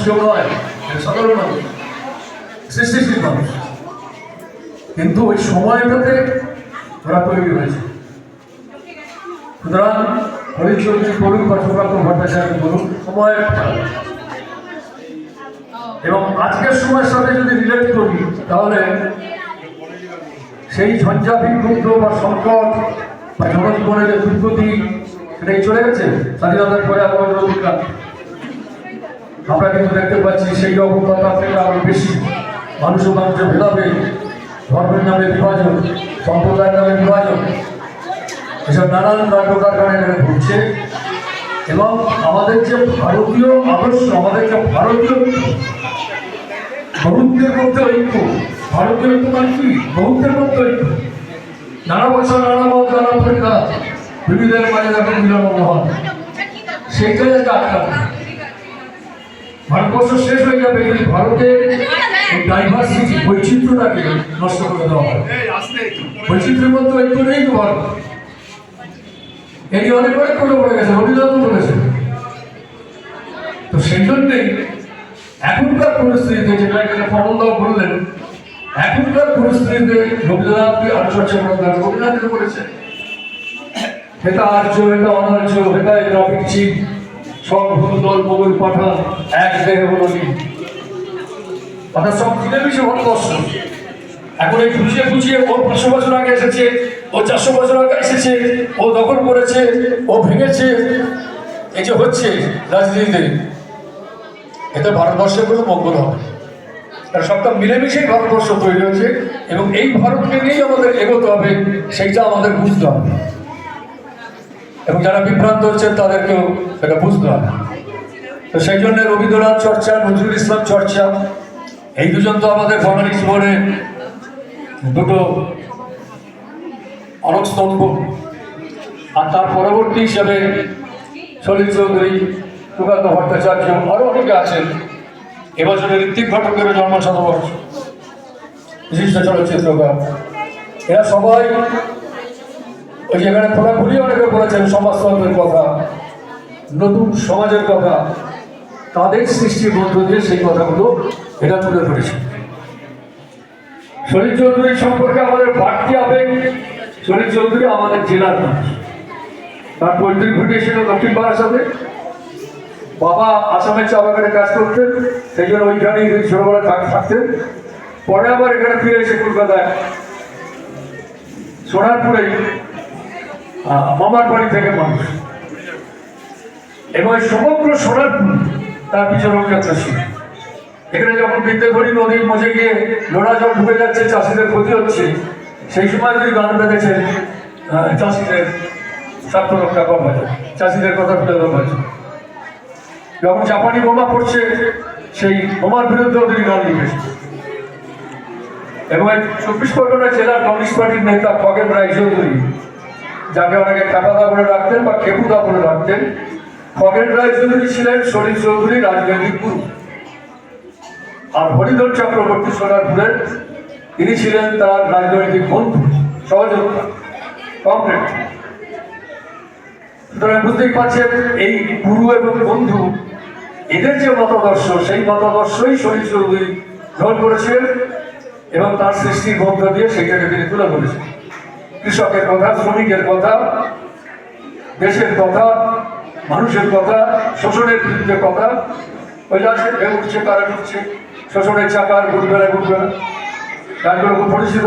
কেউ নয়, সাধারণ মানুষ, সৃষ্টিশীল মানুষ, কিন্তু ওই সময়টাতে ওরা তৈরি হয়েছে। সুতরাং হরিশ চৌধুরী বলুন বা সুকান্ত ভট্টাচার্য বলুন, সময়ের এবং আজকের সময়ের সাথে যদি রিলেট করি তাহলে সেই ঝঞ্ঝা বিক্ষুব্ধ বা সংকট বা জনজীবনের যে দুর্গতি সেটাই চলে গেছে স্বাধীনতার পরে অধিকার। আমরা কিন্তু দেখতে পাচ্ছি সেই রকম কথা থেকে আরো বেশি মানুষের ভেদাভেদ, ধর্মের নামে বিভাজন, সম্প্রদায়ের নামে বিভাজন, এসব নানান কার্যকারখানা এখানে ঘটছে। এবং আমাদের যে ভারতীয় আদর্শ, আমাদের যে ভারতীয় বহুত্বের মধ্যে ঐক্য, ভারতীয় ঐক্য মানে কি? বহুত্বের মধ্যে ঐক্য, নানা বছর নানা মত নানা পরীক্ষা, বিবিধের মাঝে যখন মিলন হয়, সেইটাই আজকে আটকাবে। ভারতবর্ষ শেষ হয়ে যাবে যদি ভারতের ডাইভার্সিটি, বৈচিত্র্যটাকে নষ্ট করে দেওয়া হয়। বৈচিত্র্যের মধ্যে ঐক্য নেই তো ভারত, এটি অনেক অনেক করে পড়ে গেছে, রবীন্দ্রনাথ বলেছে। তো সেই জন্যেই এখনকার পরিস্থিতিতে, যেটা এখানে ফমলদাও বললেন, এখনকার পরিস্থিতিতে রবীন্দ্রনাথকে আলোচনা করা, রবীন্দ্রনাথ বলেছে হেতা আর্য, হেতা অনার্য, হেতায় গ্রাফিক চিপ, সব দল মোগল পাঠান, এক দেহে হল অর্থাৎ সব মিলেমিশে ভারতবর্ষ। এখন এই খুঁচিয়ে খুঁচিয়ে ও 500 বছর আগে এসেছে, ও 400 বছর আগে এসেছে, ও দখল করেছে, ও ভেঙেছে, এই যে হচ্ছে রাজনীতিতে, এতে ভারতবর্ষের কোনো মঙ্গল হবে। আর সবটা মিলেমিশেই ভারতবর্ষ তৈরি হয়েছে এবং এই ভারতকে নিয়েই আমাদের এগোতে হবে, সেইটা আমাদের বুঝতে হবে। এবং যারা বিভ্রান্ত হচ্ছেন তাদেরকেও সেটা বুঝতে হবে। তো সেই জন্য রবীন্দ্রনাথ চর্চা, নজরুল ইসলাম চর্চা, এই দুজন তো আমাদের বাঙালি জীবনে দুটো অনেক স্তম্ভ। আর তার পরবর্তী হিসাবে সলিল চৌধুরী, সুকান্ত ভট্টাচার্য, আরও অনেকে আছেন। এবছরে ঋত্বিক ঘটকের জন্ম শতবর্ষ, বিশিষ্ট চলচ্চিত্রকার। এরা সবাই ওই যেখানে খোলাখুলি অনেকে বলেছেন সমাজতন্ত্রের কথা, নতুন সমাজের কথা, তাদের সৃষ্টির মধ্য দিয়ে সেই কথাগুলো এটা তুলে ধরেছে। সলিল চৌধুরী সম্পর্কে আমাদের বাড়তি আবেগ, সলিল চৌধুরী আমাদের জেলার মানুষ। তার পৈতৃক ঘটিয়েছিল দক্ষিণ বারাসাতে, বাবা আসামের চা বাগানে কাজ করতেন, সেই জন্য ওইখানেই ছোটবেলা থাকতেন। পরে আবার এখানে ফিরে এসে কলকাতায় সোনারপুরেই মামার বাড়ি থেকে মানুষ, এবং সমগ্র সোনারপুর তার পিছনে অভিযাত্রা ছিল। এখানে যখন বিদ্যাধরী নদীর মধ্যে গিয়ে নোনা জল ঢুকে যাচ্ছে, চাষিদের ক্ষতি হচ্ছে, সেই সময় যদি গান বেঁধেছেন চাষিদের স্বার্থ রক্ষা করা হয়েছে, চাষিদের কথা তুলে ধরা হয়েছে। যখন জাপানি বোমা পড়ছে, সেই বোমার বিরুদ্ধেও তিনি গান লিখেছেন। এবং 24 পরগনা জেলার কমিউনিস্ট পার্টির নেতা খগেন রায়চৌধুরী, যাকে অনেকে খেপাদা বলে রাখতেন বা খেপুদা বলে রাখতেন, খগেন রায়চৌধুরী ছিলেন সলিল চৌধুরীর রাজনৈতিক গুরু। আর হরিধর চক্রবর্তী সোনারপুরের, তিনি ছিলেন তার রাজনৈতিক বন্ধু, সহযোগিতা, কমরেড। সুতরাং বুঝতেই পারছেন এই গুরু এবং বন্ধু, এদের যে মতাদর্শ, সেই মতাদর্শই সলিল চৌধুরী গ্রহণ করেছিলেন এবং তার সৃষ্টির মধ্য দিয়ে সেইটাকে তিনি তুলে ধরেছেন। কৃষকের কথা, শ্রমিকের কথা, দেশের কথা, মানুষের কথা, শোষণের বিরুদ্ধে কথা, ওই যাচ্ছে ঢেউ উঠছে, কারেন্ট উঠছে, শোষণের চাকার ঘুরবে না, গানগুলো খুব পরিচিত।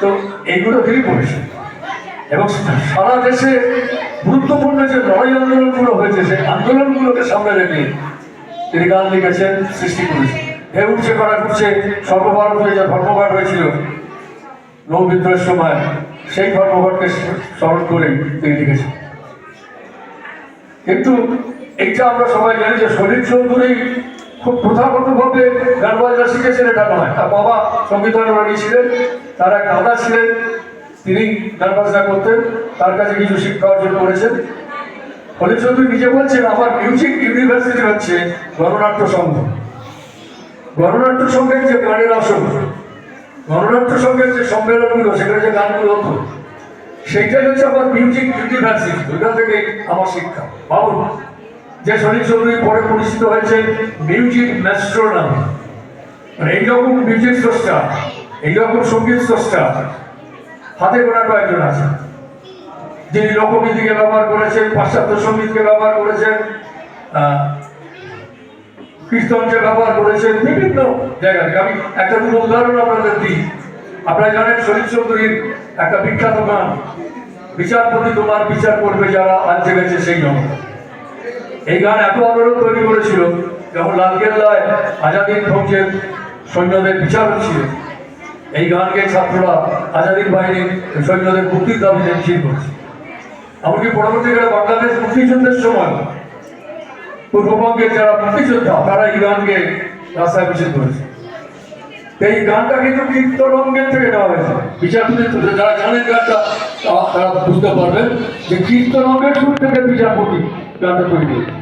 তো এইগুলো তিনি করেছেন এবং সারা দেশে গুরুত্বপূর্ণ যে লড়াই আন্দোলনগুলো হয়েছে, সেই আন্দোলনগুলোকে সামনে রেখে তিনি গান লিখেছেন, সৃষ্টি করেছেন। ঢেউ উঠছে, কারেন্ট উঠছে, সর্বভারতীয় যে ধর্মঘট হয়েছিল নৌ বিদ্রোহের সময়, সেই ধর্মঘটকে স্মরণ করে তিনি লিখেছেন। কিন্তু এইটা আমরা সবাই জানি যে সলিল চৌধুরী খুব প্রথাগতভাবে গান বাজনা শিখেছেন, এটা নয়। তার বাবা সঙ্গীতানুরাগী ছিলেন, তার এক দাদা ছিলেন, তিনি গান বাজনা করতেন, তার কাছে কিছু শিক্ষা অর্জন করেছেন। সলিল চৌধুরী নিজে বলছেন, আমার মিউজিক ইউনিভার্সিটি হচ্ছে গণনাট্য সংঘ। গণনাট্য সংঘের যে গানের আসন, গণনাট্য সংঘের যে সম্মেলনগুলো, সেখানে যে গানগুলো হতো, সেইটাই হচ্ছে আমার মিউজিক ইউনিভার্সিটি। ওইখান থেকে আমার শিক্ষা। ভাবুন, যে সলিল চৌধুরী পরে পরিচিত হয়েছে মিউজিক ম্যাস্ট্রো নামে। মানে এইরকম মিউজিক স্রষ্টা, এইরকম সঙ্গীত স্রষ্টা হাতে গোনা কয়েকজন আছে, যিনি লোকগীতিকে ব্যবহার করেছেন, পাশ্চাত্য সঙ্গীতকে ব্যবহার করেছেন, কীর্তনকে ব্যবহার করেছেন বিভিন্ন জায়গায়। আমি একটা দুটো উদাহরণ আপনাদের দিই। আপনারা জানেন সলিল চৌধুরীর একটা বিখ্যাত গান, বিচারপতি তোমার বিচার করবে যারা আজ জেগেছে সেই জন্য। এই গান এত আন্দোলন তৈরি করেছিল, যখন লালকেল্লায় আজাদিন ফৌজের সৈন্যদের বিচার হচ্ছিল, এই গানকে ছাত্ররা আজাদিন বাহিনীর সৈন্যদের মুক্তির দাবিতে মিছিল করেছে। এমনকি পরবর্তীকালে বাংলাদেশ মুক্তিযুদ্ধের সময় পূর্ববঙ্গের যারা মুক্তিযোদ্ধা তারা এই গানকে রাস্তায় মিছিল করেছে। এই গানটা কিন্তু কীর্তনঙ্গের থেকে নেওয়া হয়েছে। বিচারপতি যারা জানেন গানটা তারা বুঝতে পারবেন যে কীর্তনঙ্গের সুর থেকে বিচারপতি গানটা তৈরি করেছে।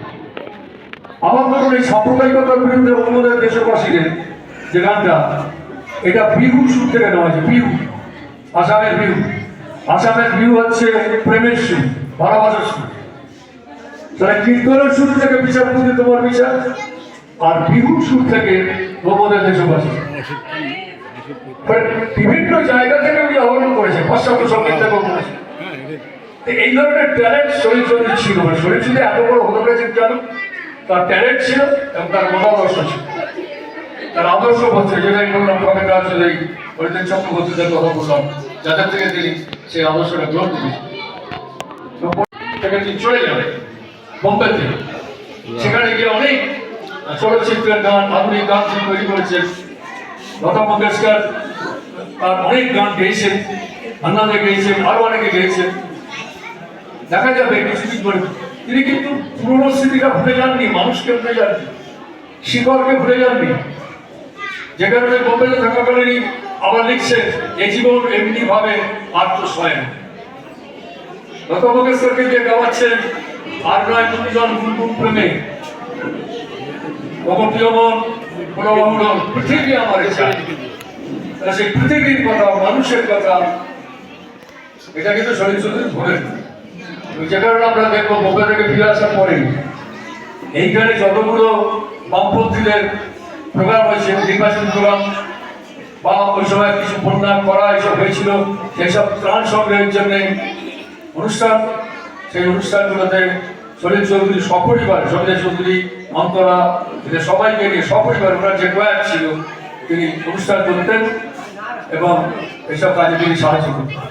আমার ধরুন এই সাম্প্রদায়িকতার বিরুদ্ধে অন্যদের দেশবাসীদের যে গানটা, এটা বিহু সুর থেকে নেওয়া হয়েছে। বিহু, আসামের বিহু। আসামের বিহু হচ্ছে প্রেমের সুর, ভালোবাসার সুর। তাহলে কীর্তনের সুর থেকে বিচারপতি তোমার বিচার, আর বিহুর সুর থেকে গোপনের দেশবাসী। বিভিন্ন জায়গা থেকে উনি আহরণ করেছে, পাশ্চাত্য সঙ্গীত থেকেও করেছে। এই ধরনের ট্যালেন্ট সলিল চৌধুরী ছিল। সলিল চৌধুরী এত বড় হতে পেরেছেন কেন? তার ট্যালেন্ট ছিল এবং তার মতাদর্শ ছিল, তার আদর্শ হচ্ছে, যেটা আমি বললাম কবে কাজ এই হরিদেব চক্রবর্তীদের কথা বললাম, যাদের থেকে তিনি সেই আদর্শটা গ্রহণ করেছেন। চলে যাবে বোম্বেতে, সেখানে গিয়ে অনেক চলচ্চিত্রের গান, আধুনিক গান তিনি তৈরি করেছেন। লতা মঙ্গেশকর তার অনেক গান গেয়েছেন, মান্না দে গেয়েছেন, আরো অনেকে গেয়েছেন। দেখা যাবে কিছুদিন পরে তিনি কিন্তু পুরনো স্মৃতিটা ভুলে যাননি, মানুষকে ভুলে যাননি, শিকড়কে ভুলে যাননি। যে কারণে বোম্বেতে থাকাকালীনই আবার লিখছেন, এই জীবন এমনি ভাবে আর তো সয় না। লতা মঙ্গেশকরকে দিয়ে গাওয়াচ্ছেন, আর নয় দুজন গুনগুন প্রেমে অমপ্রিয়মন প্রণবামূলক পৃথিবী আমার চাই। সেই পৃথিবীর কথা, মানুষের কথা, এটা কিন্তু সলিল চৌধুরী ভোলেন। যে কারণে আমরা দেখবো বোম্বে থেকে ফিরে আসার পরে এইখানে যতগুলো বামপন্থীদের প্রোগ্রাম হয়েছে, নির্বাচন প্রোগ্রাম বা ওই সময় কিছু বন্যা করা এসব হয়েছিল, সেইসব ত্রাণ সংগ্রহের জন্য অনুষ্ঠান, সেই অনুষ্ঠানগুলোতে সলিল চৌধুরী সপরিবার, সলিল চৌধুরী, অন্তরা, এদের সবাইকে নিয়ে সপরিবার, ওনার যে প্রয়াস ছিল, তিনি অনুষ্ঠান করতেন এবং এসব কাজে তিনি সাহায্য করতেন।